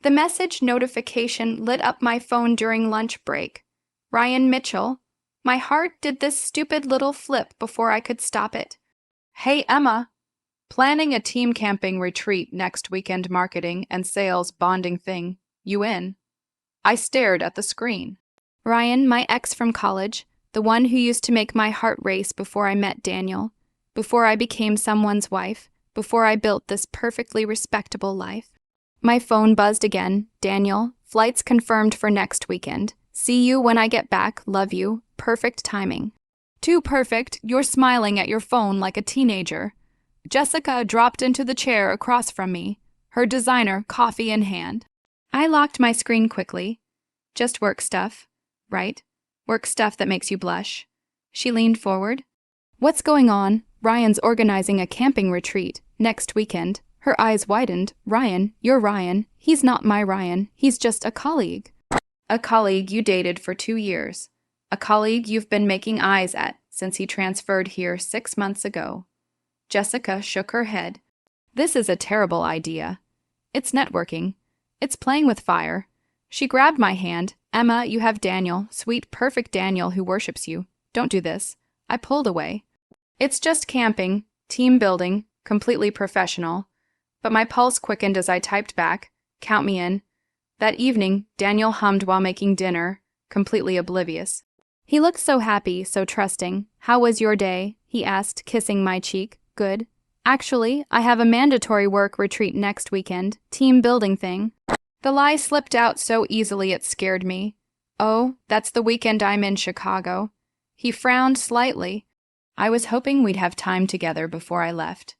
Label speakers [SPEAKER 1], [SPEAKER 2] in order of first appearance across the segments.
[SPEAKER 1] The message notification lit up my phone during lunch break. Ryan Mitchell. My heart did this stupid little flip before I could stop it. Hey, Emma. Planning a team camping retreat next weekend, marketing and sales bonding thing. You in? I stared at the screen. Ryan, my ex from college, the one who used to make my heart race before I met Daniel, before I became someone's wife, before I built this perfectly respectable life. My phone buzzed again. Daniel, flights confirmed for next weekend. See you when I get back. Love you. Perfect timing. Too perfect, you're smiling at your phone like a teenager. Jessica dropped into the chair across from me, her designer coffee in hand. I locked my screen quickly. Just work stuff, right? Work stuff that makes you blush. She leaned forward. What's going on? Ryan's organizing a camping retreat next weekend. Her eyes widened. Ryan, you're Ryan. He's not my Ryan. He's just a colleague. A colleague you dated for 2 years. A colleague you've been making eyes at since he transferred here 6 months ago. Jessica shook her head. This is a terrible idea. It's networking. It's playing with fire. She grabbed my hand. Emma, you have Daniel, sweet, perfect Daniel who worships you. Don't do this. I pulled away. It's just camping, team building, completely professional. But my pulse quickened as I typed back, count me in. That evening, Daniel hummed while making dinner, completely oblivious. He looked so happy, so trusting. How was your day? He asked, kissing my cheek. Good. Actually, I have a mandatory work retreat next weekend, team building thing. The lie slipped out so easily it scared me. Oh, that's the weekend I'm in Chicago. He frowned slightly. I was hoping we'd have time together before I left.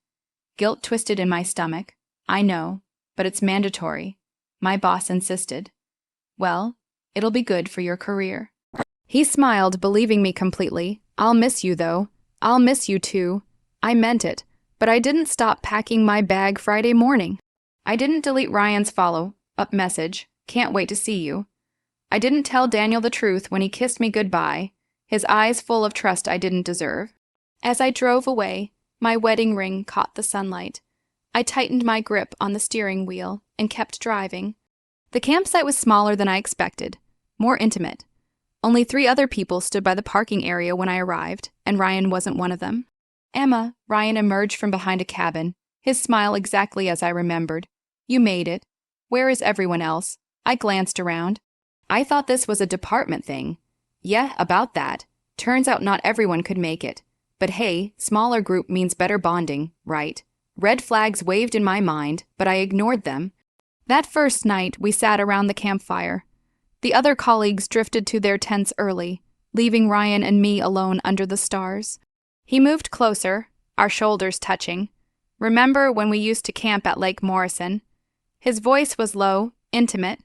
[SPEAKER 1] Guilt twisted in my stomach. I know, but it's mandatory. My boss insisted. Well, it'll be good for your career. He smiled, believing me completely. I'll miss you, though. I'll miss you, too. I meant it, but I didn't stop packing my bag Friday morning. I didn't delete Ryan's follow-up message. Can't wait to see you. I didn't tell Daniel the truth when he kissed me goodbye, his eyes full of trust I didn't deserve. As I drove away, my wedding ring caught the sunlight. I tightened my grip on the steering wheel and kept driving. The campsite was smaller than I expected, more intimate. Only 3 other people stood by the parking area when I arrived, and Ryan wasn't one of them. Emma, Ryan emerged from behind a cabin, his smile exactly as I remembered. You made it. Where is everyone else? I glanced around. I thought this was a department thing. Yeah, about that. Turns out not everyone could make it. But hey, smaller group means better bonding, right? Red flags waved in my mind, but I ignored them. That first night, we sat around the campfire. The other colleagues drifted to their tents early, leaving Ryan and me alone under the stars. He moved closer, our shoulders touching. Remember when we used to camp at Lake Morrison? His voice was low, intimate.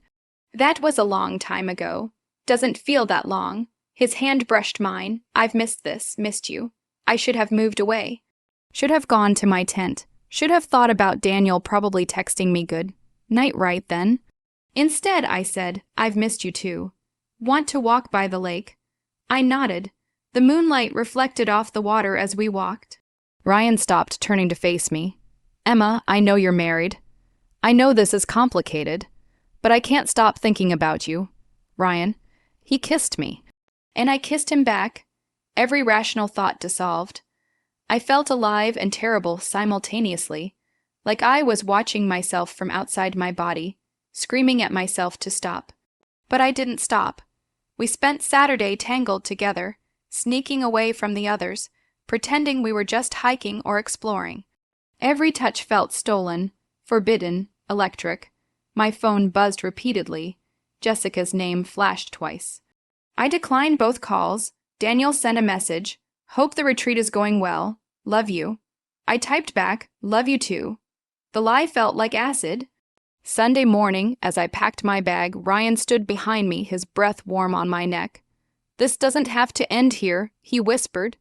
[SPEAKER 1] That was a long time ago. Doesn't feel that long. His hand brushed mine. I've missed this, missed you. I should have moved away. Should have gone to my tent. Should have thought about Daniel probably texting me good night right then. Instead, I said, I've missed you too. Want to walk by the lake? I nodded. The moonlight reflected off the water as we walked. Ryan stopped, turning to face me. Emma, I know you're married. I know this is complicated, but I can't stop thinking about you. Ryan. He kissed me, and I kissed him back. Every rational thought dissolved. I felt alive and terrible simultaneously, like I was watching myself from outside my body, screaming at myself to stop. But I didn't stop. We spent Saturday tangled together, sneaking away from the others, pretending we were just hiking or exploring. Every touch felt stolen, forbidden, electric. My phone buzzed repeatedly. Jessica's name flashed twice. I declined both calls. Daniel sent a message. Hope the retreat is going well. Love you. I typed back, love you too. The lie felt like acid. Sunday morning, as I packed my bag, Ryan stood behind me, his breath warm on my neck. This doesn't have to end here, he whispered.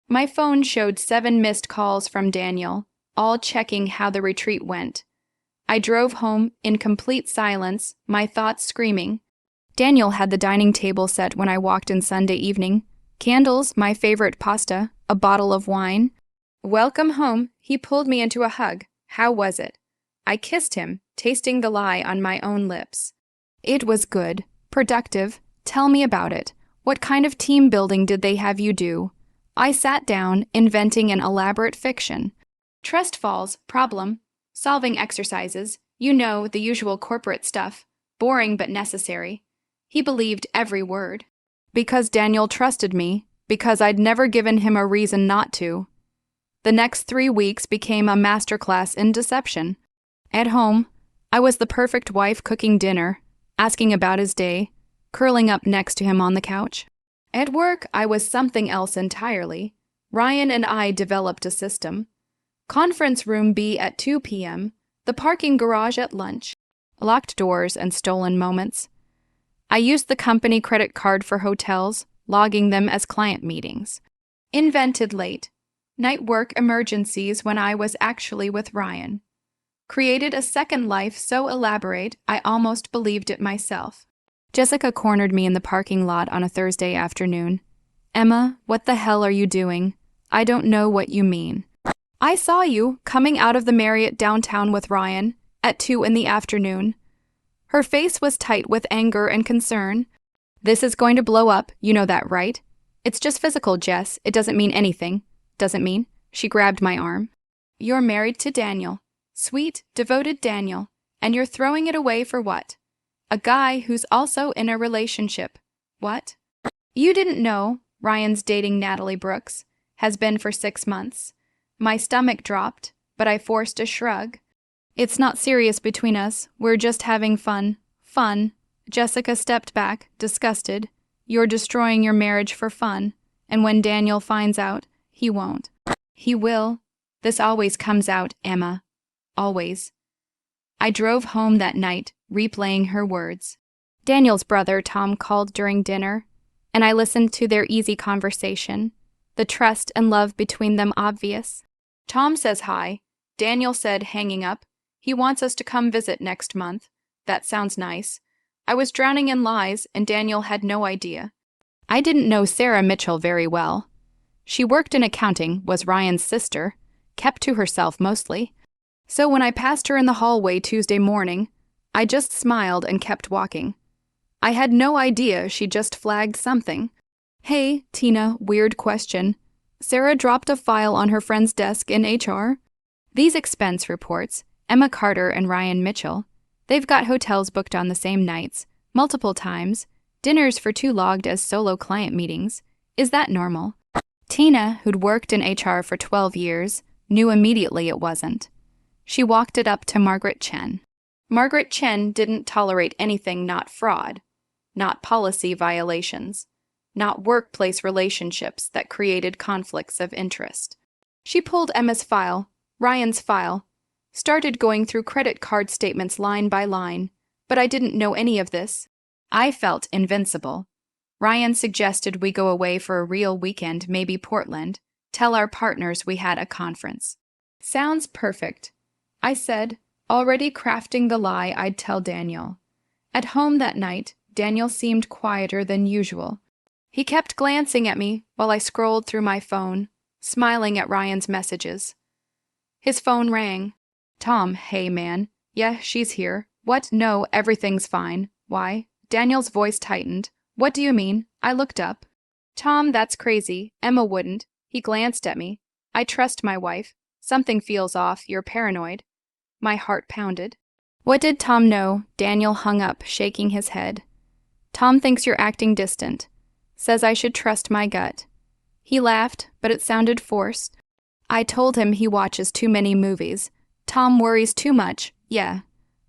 [SPEAKER 1] My phone showed 7 missed calls from Daniel, all checking how the retreat went. I drove home in complete silence, my thoughts screaming. Daniel had the dining table set when I walked in Sunday evening. Candles, my favorite pasta, a bottle of wine. Welcome home, he pulled me into a hug. How was it? I kissed him, tasting the lie on my own lips. It was good, productive. Tell me about it. What kind of team building did they have you do? I sat down, inventing an elaborate fiction. Trust falls, problem, solving exercises, the usual corporate stuff, boring but necessary. He believed every word. Because Daniel trusted me, because I'd never given him a reason not to. The next 3 weeks became a masterclass in deception. At home, I was the perfect wife cooking dinner, asking about his day, curling up next to him on the couch. At work, I was something else entirely. Ryan and I developed a system. Conference room B at 2 p.m., the parking garage at lunch, locked doors and stolen moments. I used the company credit card for hotels, logging them as client meetings. Invented late, night work emergencies when I was actually with Ryan. Created a second life so elaborate I almost believed it myself. Jessica cornered me in the parking lot on a Thursday afternoon. Emma, what the hell are you doing? I don't know what you mean. I saw you coming out of the Marriott downtown with Ryan at 2 in the afternoon. Her face was tight with anger and concern. This is going to blow up, you know that, right? It's just physical, Jess. It doesn't mean anything. Doesn't mean. She grabbed my arm. You're married to Daniel. Sweet, devoted Daniel. And you're throwing it away for what? A guy who's also in a relationship. What? You didn't know Ryan's dating Natalie Brooks. Has been for 6 months. My stomach dropped, but I forced a shrug. It's not serious between us. We're just having fun. Fun. Jessica stepped back, disgusted. You're destroying your marriage for fun. And when Daniel finds out, he won't. He will. This always comes out, Emma. Always. I drove home that night, replaying her words. Daniel's brother, Tom, called during dinner, and I listened to their easy conversation, the trust and love between them obvious. Tom says hi. Daniel said, hanging up, he wants us to come visit next month. That sounds nice. I was drowning in lies, and Daniel had no idea. I didn't know Sarah Mitchell very well. She worked in accounting, was Ryan's sister, kept to herself mostly. So when I passed her in the hallway Tuesday morning, I just smiled and kept walking. I had no idea she just flagged something. Hey, Tina, weird question. Sarah dropped a file on her friend's desk in HR. These expense reports, Emma Carter and Ryan Mitchell, they've got hotels booked on the same nights, multiple times, dinners for 2 logged as solo client meetings. Is that normal? Tina, who'd worked in HR for 12 years, knew immediately it wasn't. She walked it up to Margaret Chen. Margaret Chen didn't tolerate anything not fraud, not policy violations, not workplace relationships that created conflicts of interest. She pulled Emma's file, Ryan's file, started going through credit card statements line by line, but I didn't know any of this. I felt invincible. Ryan suggested we go away for a real weekend, maybe Portland, tell our partners we had a conference. Sounds perfect, I said, already crafting the lie I'd tell Daniel. At home that night, Daniel seemed quieter than usual. He kept glancing at me while I scrolled through my phone, smiling at Ryan's messages. His phone rang. Tom, hey man. Yeah, she's here. What? No, everything's fine. Why? Daniel's voice tightened. What do you mean? I looked up. Tom, that's crazy. Emma wouldn't. He glanced at me. I trust my wife. Something feels off. You're paranoid. My heart pounded. What did Tom know? Daniel hung up, shaking his head. Tom thinks you're acting distant. Says I should trust my gut. He laughed, but it sounded forced. I told him he watches too many movies. Tom worries too much, yeah.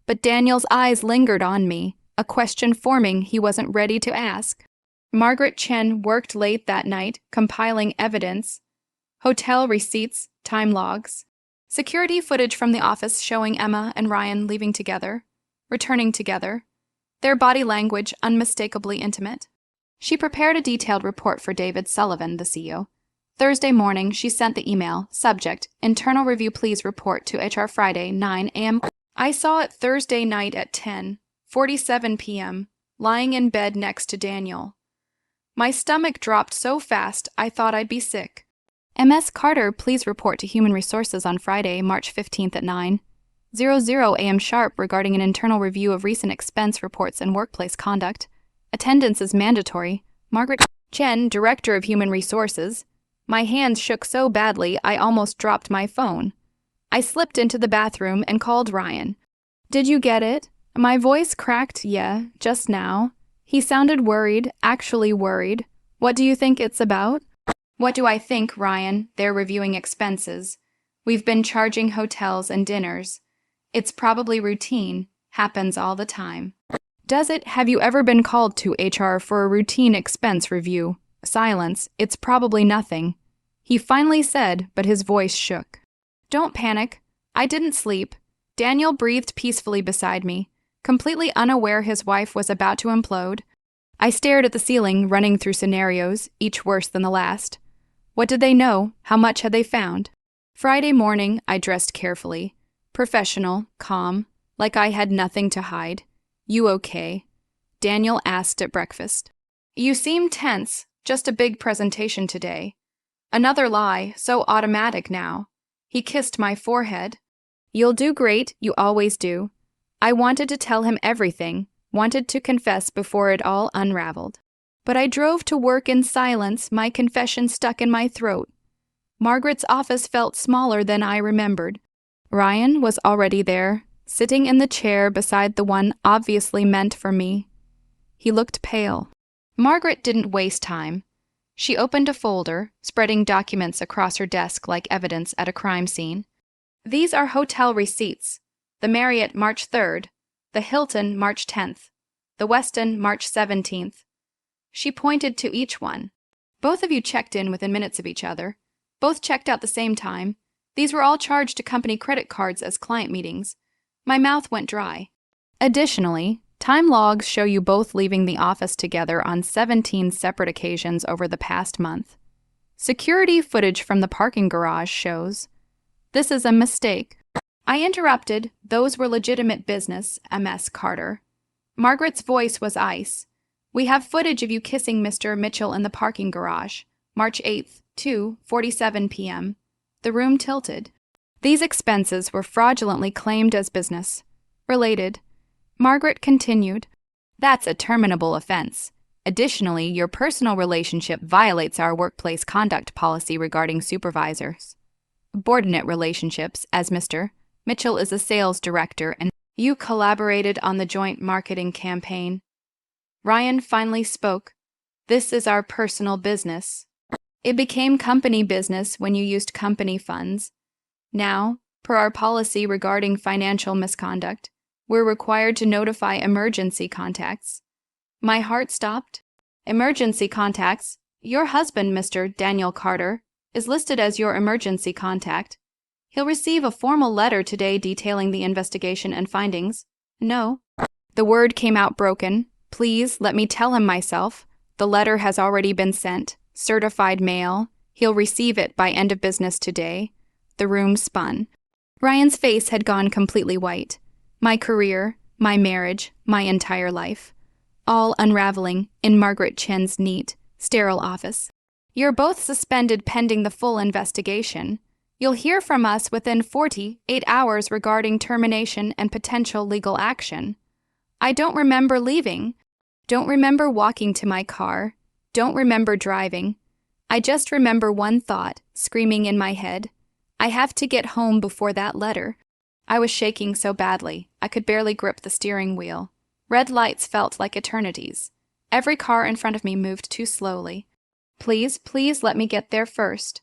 [SPEAKER 1] But Daniel's eyes lingered on me, a question forming he wasn't ready to ask. Margaret Chen worked late that night, compiling evidence, hotel receipts, time logs, security footage from the office showing Emma and Ryan leaving together, returning together, their body language unmistakably intimate. She prepared a detailed report for David Sullivan, the CEO. Thursday morning, she sent the email, subject, internal review please report to HR Friday, 9 a.m. I saw it Thursday night at 10:47 p.m., lying in bed next to Daniel. My stomach dropped so fast I thought I'd be sick. MS Carter, please report to Human Resources on Friday, March 15th at 9. 00 a.m. sharp regarding an internal review of recent expense reports and workplace conduct. Attendance is mandatory. Margaret Chen, Director of Human Resources. My hands shook so badly I almost dropped my phone. I slipped into the bathroom and called Ryan. Did you get it? My voice cracked, yeah, just now. He sounded worried, actually worried. What do you think it's about? What do I think, Ryan? They're reviewing expenses. We've been charging hotels and dinners. It's probably routine, happens all the time. Does it? Have you ever been called to HR for a routine expense review? Silence. It's probably nothing. He finally said, but his voice shook. Don't panic. I didn't sleep. Daniel breathed peacefully beside me, completely unaware his wife was about to implode. I stared at the ceiling, running through scenarios, each worse than the last. What did they know? How much had they found? Friday morning, I dressed carefully. Professional, calm, like I had nothing to hide. You okay? Daniel asked at breakfast. You seem tense, just a big presentation today. Another lie, so automatic now. He kissed my forehead. You'll do great, you always do. I wanted to tell him everything, wanted to confess before it all unraveled. But I drove to work in silence, my confession stuck in my throat. Margaret's office felt smaller than I remembered. Ryan was already there, sitting in the chair beside the one obviously meant for me. He looked pale. Margaret didn't waste time. She opened a folder, spreading documents across her desk like evidence at a crime scene. These are hotel receipts. The Marriott March 3rd, the Hilton March 10th, the Westin March 17th. She pointed to each one. Both of you checked in within minutes of each other. Both checked out the same time. These were all charged to company credit cards as client meetings. My mouth went dry. Additionally, time logs show you both leaving the office together on 17 separate occasions over the past month. Security footage from the parking garage shows. This is a mistake. I interrupted. Those were legitimate business, MS Carter. Margaret's voice was ice. We have footage of you kissing Mr. Mitchell in the parking garage, March 8th, 2:47 p.m. The room tilted. These expenses were fraudulently claimed as business. Related. Margaret continued. That's a terminable offense. Additionally, your personal relationship violates our workplace conduct policy regarding supervisors. Subordinate relationships, as Mr. Mitchell is a sales director and you collaborated on the joint marketing campaign. Ryan finally spoke. This is our personal business. It became company business when you used company funds. Now, per our policy regarding financial misconduct, we're required to notify emergency contacts. My heart stopped. Emergency contacts. Your husband, Mr. Daniel Carter, is listed as your emergency contact. He'll receive a formal letter today detailing the investigation and findings. No. The word came out broken. Please, let me tell him myself. The letter has already been sent. Certified mail. He'll receive it by end of business today. The room spun. Ryan's face had gone completely white. My career, my marriage, my entire life. All unraveling in Margaret Chen's neat, sterile office. You're both suspended pending the full investigation. You'll hear from us within 48 hours regarding termination and potential legal action. I don't remember leaving. Don't remember walking to my car. Don't remember driving. I just remember one thought, screaming in my head. I have to get home before that letter. I was shaking so badly, I could barely grip the steering wheel. Red lights felt like eternities. Every car in front of me moved too slowly. Please, please let me get there first.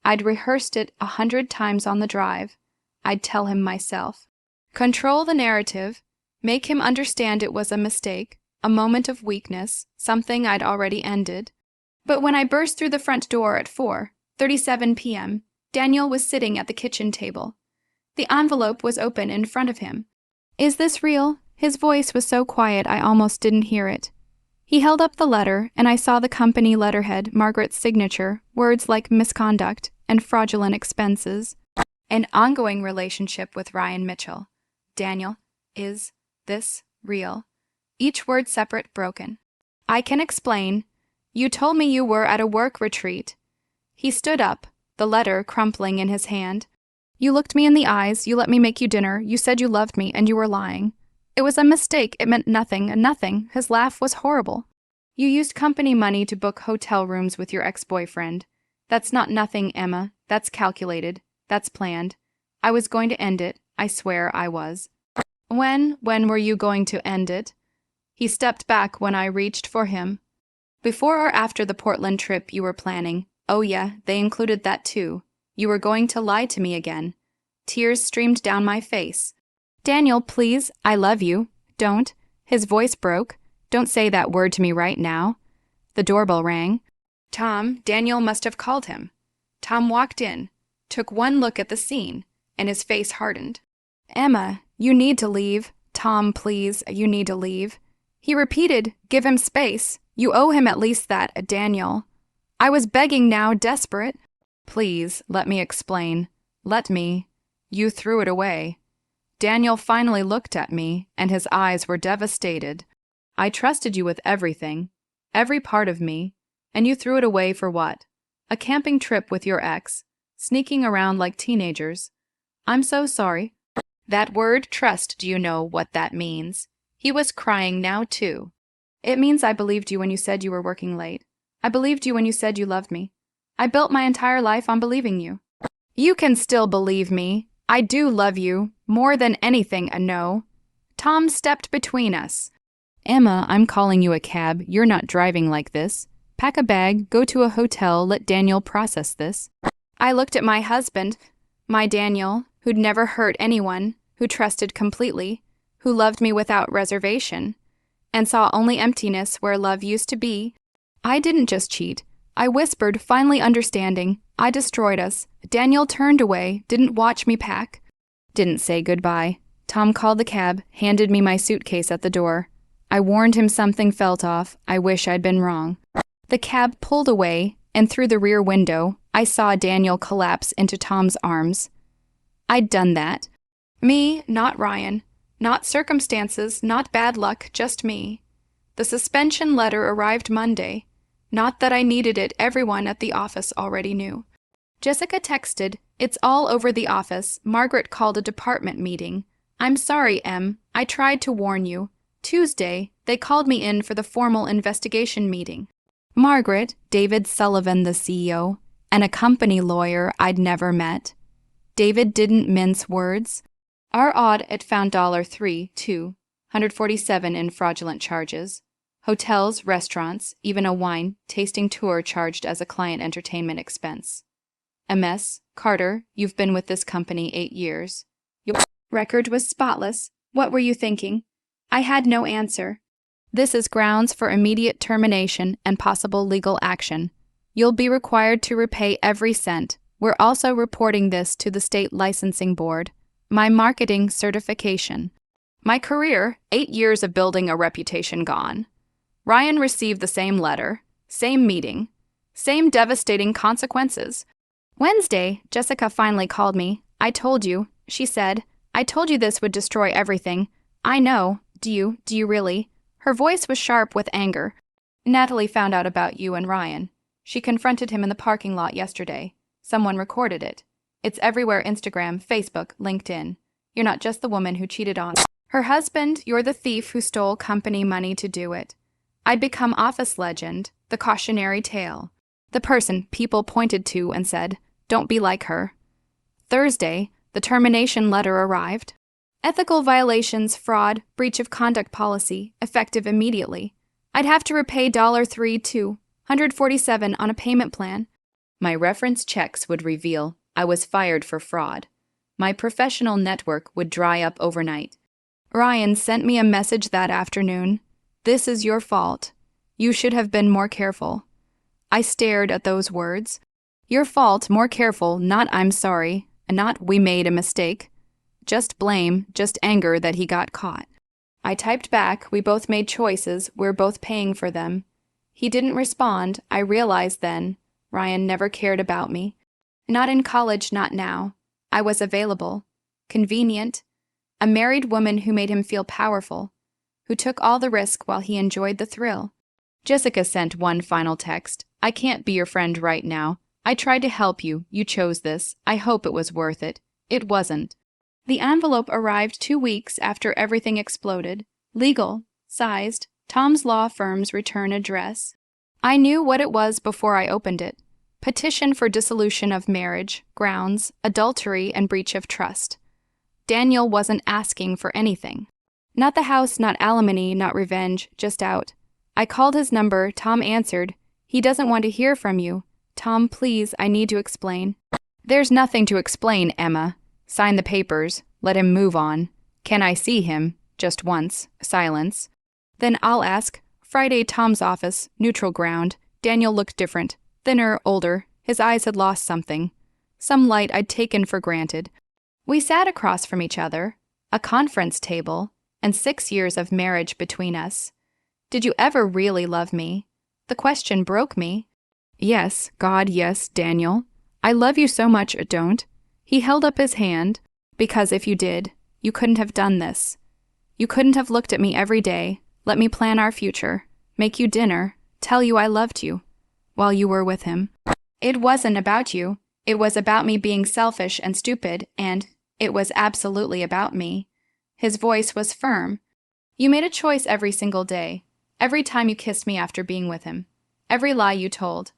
[SPEAKER 1] I'd rehearsed it 100 times on the drive. I'd tell him myself. Control the narrative. Make him understand it was a mistake, a moment of weakness, something I'd already ended. But when I burst through the front door at 4:37 p.m., Daniel was sitting at the kitchen table. The envelope was open in front of him. Is this real? His voice was so quiet I almost didn't hear it. He held up the letter, and I saw the company letterhead, Margaret's signature, words like misconduct and fraudulent expenses. An ongoing relationship with Ryan Mitchell. Daniel, is this real? Each word separate, broken. I can explain. You told me you were at a work retreat. He stood up, the letter crumpling in his hand. You looked me in the eyes, you let me make you dinner, you said you loved me, and you were lying. It was a mistake, it meant nothing, nothing. His laugh was horrible. You used company money to book hotel rooms with your ex-boyfriend. That's not nothing, Emma. That's calculated. That's planned. I was going to end it. I swear I was. When were you going to end it? He stepped back when I reached for him. Before or after the Portland trip you were planning? Oh yeah, they included that too. You were going to lie to me again. Tears streamed down my face. Daniel, please, I love you. Don't. His voice broke. Don't say that word to me right now. The doorbell rang. Tom, Daniel must have called him. Tom walked in, took one look at the scene, and his face hardened. Emma, you need to leave. Tom, please, you need to leave. He repeated, give him space. You owe him at least that, Daniel. I was begging now, desperate. Please, let me explain. Let me. You threw it away. Daniel finally looked at me, and his eyes were devastated. I trusted you with everything, every part of me, and you threw it away for what? A camping trip with your ex, sneaking around like teenagers. I'm so sorry. That word, trust, do you know what that means? He was crying now, too. It means I believed you when you said you were working late. I believed you when you said you loved me. I built my entire life on believing you. You can still believe me. I do love you, more than anything, no. Tom stepped between us. Emma, I'm calling you a cab. You're not driving like this. Pack a bag, go to a hotel, let Daniel process this. I looked at my husband, my Daniel, who'd never hurt anyone, who trusted completely, who loved me without reservation, and saw only emptiness where love used to be. I didn't just cheat. I whispered, finally understanding. I destroyed us. Daniel turned away, didn't watch me pack. Didn't say goodbye. Tom called the cab, handed me my suitcase at the door. I warned him something felt off. I wish I'd been wrong. The cab pulled away, and through the rear window, I saw Daniel collapse into Tom's arms. I'd done that. Me, not Ryan. Not circumstances, not bad luck, just me. The suspension letter arrived Monday. Not that I needed it, everyone at the office already knew. Jessica texted, it's all over the office. Margaret called a department meeting. I'm sorry, Em. I tried to warn you. Tuesday, they called me in for the formal investigation meeting. Margaret, David Sullivan, the CEO, and a company lawyer I'd never met. David didn't mince words. Our audit found $3,247 in fraudulent charges. Hotels, restaurants, even a wine tasting tour charged as a client entertainment expense. MS, Carter, you've been with this company 8 years. Your record was spotless. What were you thinking? I had no answer. This is grounds for immediate termination and possible legal action. You'll be required to repay every cent. We're also reporting this to the state licensing board. My marketing certification. My career, 8 years of building a reputation gone. Ryan received the same letter, same meeting, same devastating consequences. Wednesday, Jessica finally called me. I told you, she said. I told you this would destroy everything. I know. Do you really? Her voice was sharp with anger. Natalie found out about you and Ryan. She confronted him in the parking lot yesterday. Someone recorded it. It's everywhere: Instagram, Facebook, LinkedIn. You're not just the woman who cheated on her husband, you're the thief who stole company money to do it. I'd become office legend, the cautionary tale. The person people pointed to and said, don't be like her. Thursday, the termination letter arrived. Ethical violations, fraud, breach of conduct policy, effective immediately. I'd have to repay $3,247 on a payment plan. My reference checks would reveal I was fired for fraud. My professional network would dry up overnight. Ryan sent me a message that afternoon. This is your fault. You should have been more careful. I stared at those words. Your fault, more careful, not I'm sorry, not we made a mistake. Just blame, just anger that he got caught. I typed back, we both made choices, we're both paying for them. He didn't respond. I realized then, Ryan never cared about me. Not in college, not now. I was available, convenient, a married woman who made him feel powerful, who took all the risk while he enjoyed the thrill. Jessica sent one final text. I can't be your friend right now. I tried to help you. You chose this. I hope it was worth it. It wasn't. The envelope arrived 2 weeks after everything exploded. Legal, sized, Tom's law firm's return address. I knew what it was before I opened it. Petition for dissolution of marriage, grounds, adultery, and breach of trust. Daniel wasn't asking for anything. Not the house, not alimony, not revenge, just out. I called his number. Tom answered. He doesn't want to hear from you. Tom, please, I need to explain. There's nothing to explain, Emma. Sign the papers. Let him move on. Can I see him? Just once. Silence. Then I'll ask. Friday, Tom's office. Neutral ground. Daniel looked different. Thinner, older. His eyes had lost something. Some light I'd taken for granted. We sat across from each other. A conference table. And 6 years of marriage between us. Did you ever really love me? The question broke me. Yes, God, yes, Daniel. I love you so much, don't. He held up his hand. Because if you did, you couldn't have done this. You couldn't have looked at me every day, let me plan our future, make you dinner, tell you I loved you, while you were with him. It wasn't about you. It was about me being selfish and stupid, and it was absolutely about me. His voice was firm. You made a choice every single day, every time you kissed me after being with him, every lie you told,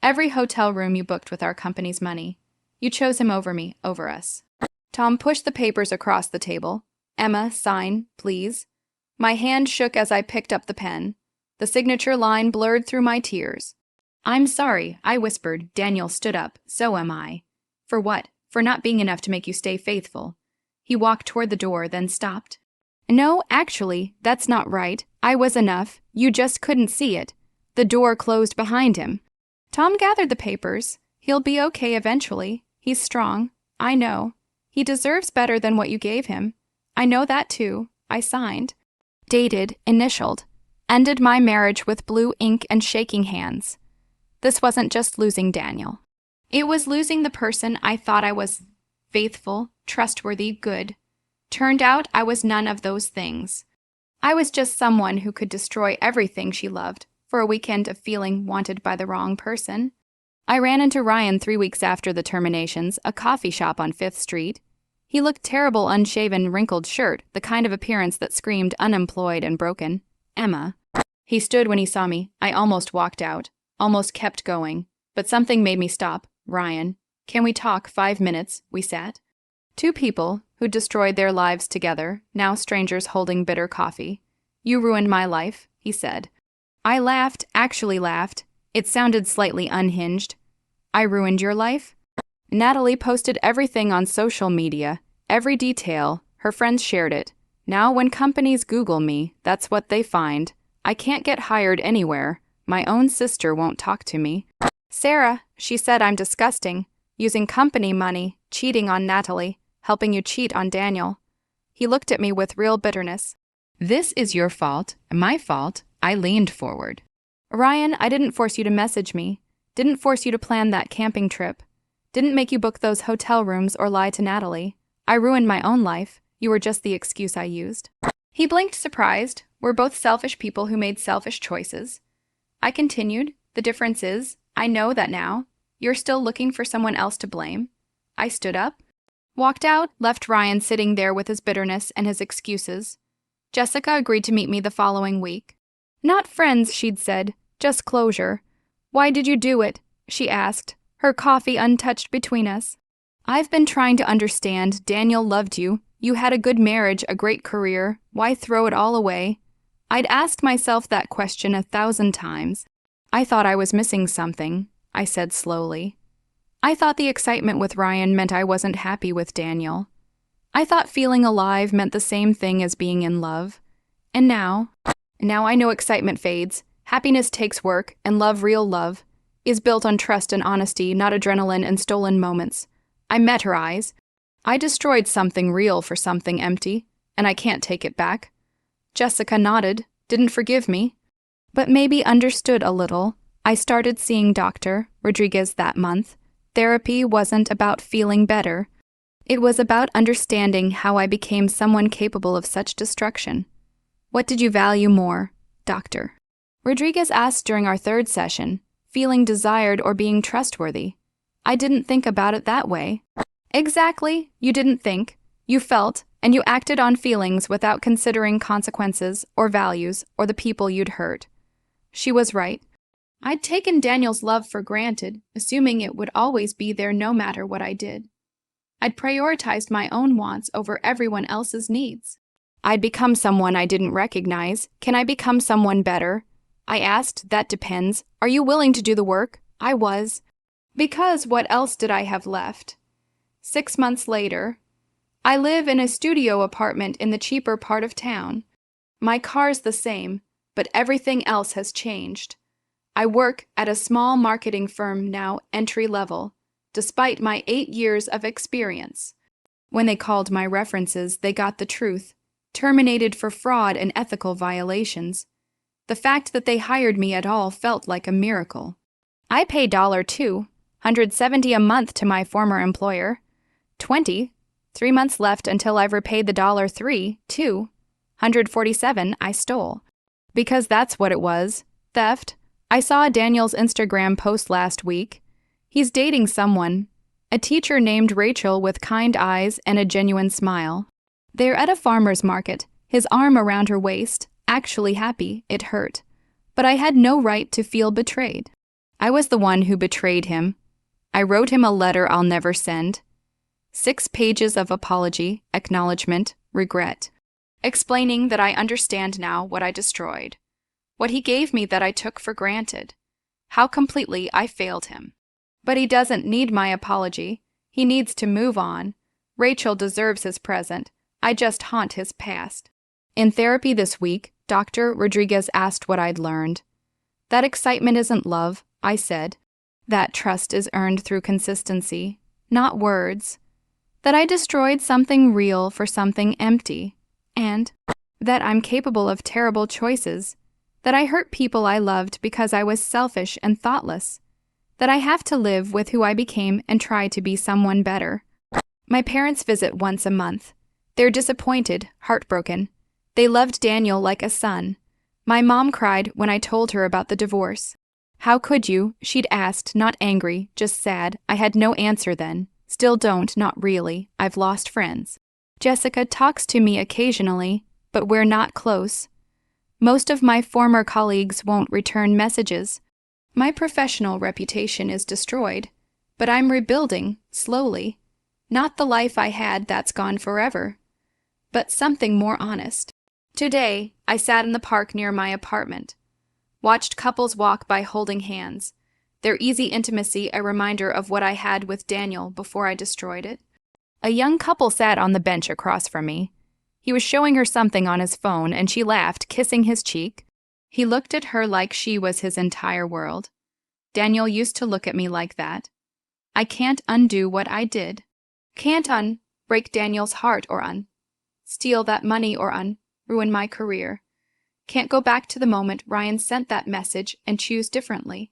[SPEAKER 1] every hotel room you booked with our company's money. You chose him over me, over us. Tom pushed the papers across the table. Emma, sign, please. My hand shook as I picked up the pen. The signature line blurred through my tears. I'm sorry, I whispered. Daniel stood up. So am I. For what? For not being enough to make you stay faithful. He walked toward the door, then stopped. No, actually, that's not right. I was enough. You just couldn't see it. The door closed behind him. Tom gathered the papers. He'll be okay eventually. He's strong. I know. He deserves better than what you gave him. I know that too. I signed. Dated, initialed. Ended my marriage with blue ink and shaking hands. This wasn't just losing Daniel. It was losing the person I thought I was. Faithful, trustworthy, good. Turned out I was none of those things. I was just someone who could destroy everything she loved for a weekend of feeling wanted by the wrong person. I ran into Ryan 3 weeks after the terminations, a coffee shop on 5th Street. He looked terrible, unshaven, wrinkled shirt, the kind of appearance that screamed unemployed and broken. Emma. He stood when he saw me. I almost walked out, almost kept going, but something made me stop. Ryan. Can we talk 5 minutes? We sat. 2 people who destroyed their lives together, now strangers holding bitter coffee. You ruined my life, he said. I laughed, actually laughed. It sounded slightly unhinged. I ruined your life? Natalie posted everything on social media, every detail. Her friends shared it. Now when companies Google me, that's what they find. I can't get hired anywhere. My own sister won't talk to me. Sarah, she said I'm disgusting. Using company money, cheating on Natalie, helping you cheat on Daniel. He looked at me with real bitterness. This is your fault, my fault. I leaned forward. Ryan, I didn't force you to message me. Didn't force you to plan that camping trip. Didn't make you book those hotel rooms or lie to Natalie. I ruined my own life. You were just the excuse I used. He blinked, surprised. We're both selfish people who made selfish choices. I continued. The difference is, I know that now. You're still looking for someone else to blame. I stood up, walked out, left Ryan sitting there with his bitterness and his excuses. Jessica agreed to meet me the following week. Not friends, she'd said, just closure. Why did you do it? She asked, her coffee untouched between us. I've been trying to understand. Daniel loved you. You had a good marriage, a great career. Why throw it all away? I'd asked myself that question 1,000 times. I thought I was missing something, I said slowly. I thought the excitement with Ryan meant I wasn't happy with Daniel. I thought feeling alive meant the same thing as being in love. And now I know excitement fades. Happiness takes work, and love, real love, is built on trust and honesty, not adrenaline and stolen moments. I met her eyes. I destroyed something real for something empty, and I can't take it back. Jessica nodded, didn't forgive me, but maybe understood a little. I started seeing Dr. Rodriguez that month. Therapy wasn't about feeling better. It was about understanding how I became someone capable of such destruction. What did you value more, Doctor? Rodriguez asked during our 3rd session, feeling desired or being trustworthy. I didn't think about it that way. Exactly. You didn't think. You felt, and you acted on feelings without considering consequences or values or the people you'd hurt. She was right. I'd taken Daniel's love for granted, assuming it would always be there no matter what I did. I'd prioritized my own wants over everyone else's needs. I'd become someone I didn't recognize. Can I become someone better? I asked. That depends. Are you willing to do the work? I was. Because what else did I have left? 6 months later, I live in a studio apartment in the cheaper part of town. My car's the same, but everything else has changed. I work at a small marketing firm now, entry level, despite my 8 years of experience. When they called my references, they got the truth. Terminated for fraud and ethical violations. The fact that they hired me at all felt like a miracle. I pay $270 a month to my former employer. 3 months left until I've repaid the $247 I stole. Because that's what it was, theft. I saw Daniel's Instagram post last week. He's dating someone, a teacher named Rachel with kind eyes and a genuine smile. They're at a farmer's market, his arm around her waist, actually happy. It hurt. But I had no right to feel betrayed. I was the one who betrayed him. I wrote him a letter I'll never send. 6 pages of apology, acknowledgement, regret, explaining that I understand now what I destroyed, what he gave me that I took for granted, how completely I failed him. But he doesn't need my apology. He needs to move on. Rachel deserves his present. I just haunt his past. In therapy this week, Dr. Rodriguez asked what I'd learned. That excitement isn't love, I said. That trust is earned through consistency, not words. That I destroyed something real for something empty. And that I'm capable of terrible choices. That I hurt people I loved because I was selfish and thoughtless. That I have to live with who I became and try to be someone better. My parents visit once a month. They're disappointed, heartbroken. They loved Daniel like a son. My mom cried when I told her about the divorce. How could you? She'd asked, not angry, just sad. I had no answer then. Still don't, not really. I've lost friends. Jessica talks to me occasionally, but we're not close. Most of my former colleagues won't return messages. My professional reputation is destroyed, but I'm rebuilding, slowly. Not the life I had that's gone forever, but something more honest. Today, I sat in the park near my apartment. Watched couples walk by holding hands. Their easy intimacy a reminder of what I had with Daniel before I destroyed it. A young couple sat on the bench across from me. He was showing her something on his phone and she laughed, kissing his cheek. He looked at her like she was his entire world. Daniel used to look at me like that. I can't undo what I did. Can't break Daniel's heart or steal that money or ruin my career. Can't go back to the moment Ryan sent that message and choose differently.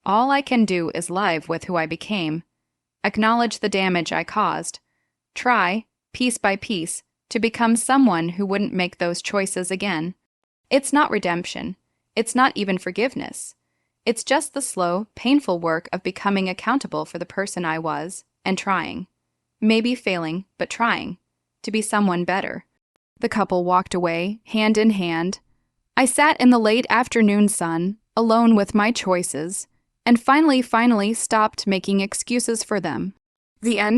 [SPEAKER 1] All I can do is live with who I became. Acknowledge the damage I caused. Try, piece by piece, to become someone who wouldn't make those choices again. It's not redemption. It's not even forgiveness. It's just the slow, painful work of becoming accountable for the person I was and trying. Maybe failing, but trying. To be someone better. The couple walked away, hand in hand. I sat in the late afternoon sun, alone with my choices, and finally stopped making excuses for them. The end.